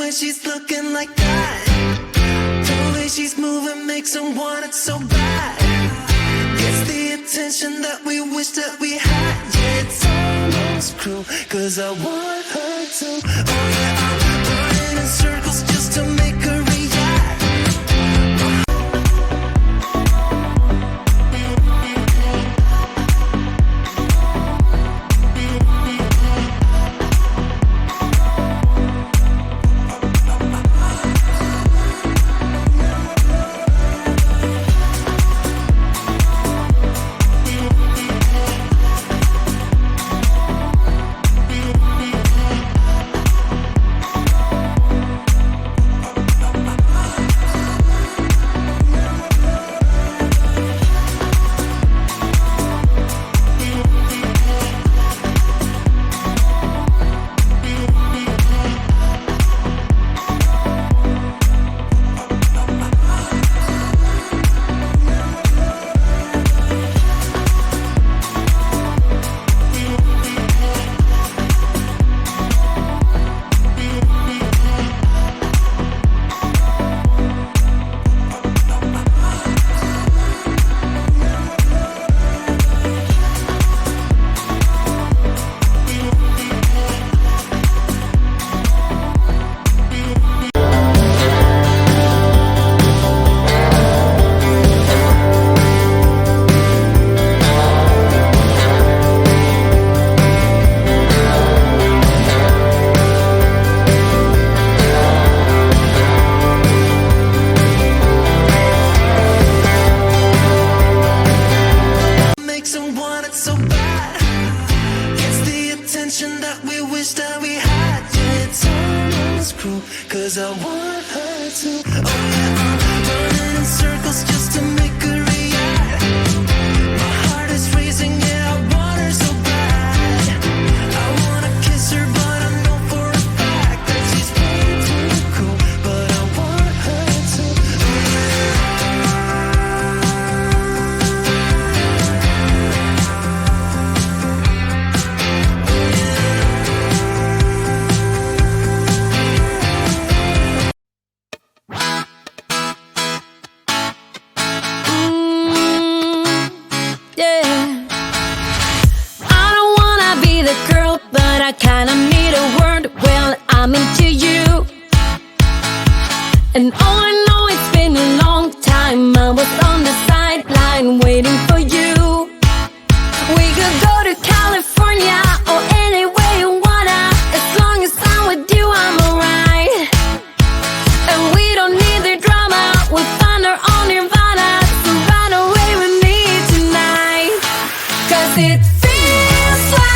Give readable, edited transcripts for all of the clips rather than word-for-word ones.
way she's looking like that, the way she's moving makes her want it so bad. Gets the attention that we wish that we had. Yeah, it's almost cruel, cause I want her to. Oh yeah, I'm running in circles just to make her react. That we wish that we had. Yeah, it's almost cruel, cause I want her to. Oh yeah, I'm running in circles just to make her react. My heart is racing, yeah, I want her so bad. I wanna kiss her, but I know for a fact that she's way too cool, but I want her to. I kinda need a word, well, I'm into you. And all I know, it's been a long time. I was on the sideline waiting for you. We could go to California or anywhere you wanna. As long as I'm with you, I'm alright. And we don't need the drama, we'll find our own nirvana. So run away with me tonight, cause it feels like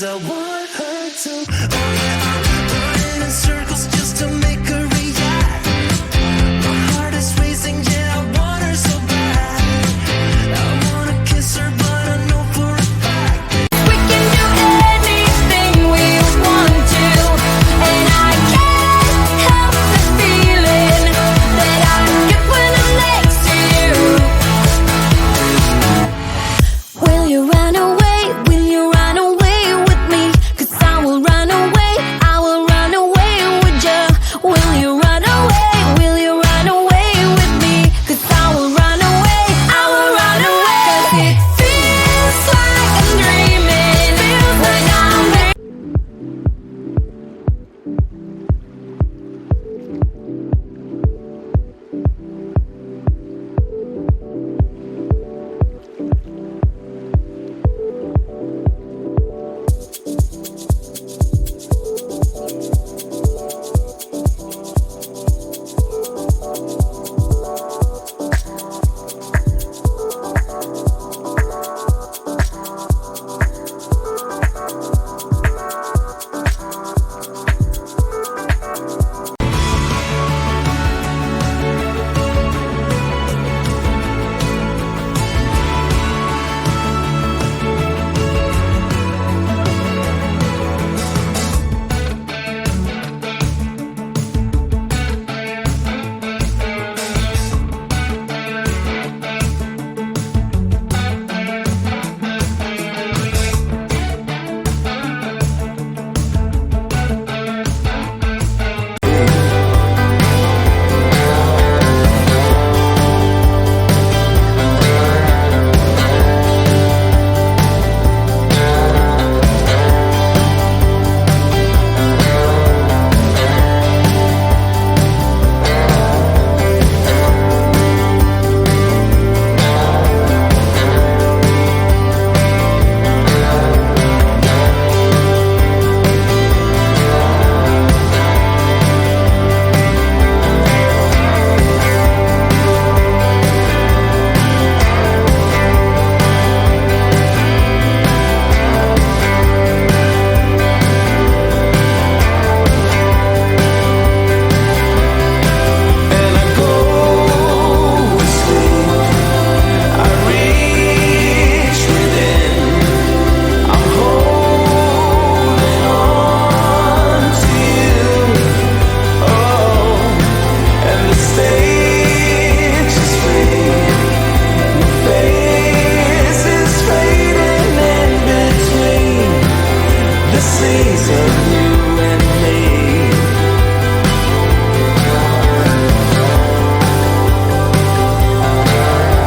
I want her to.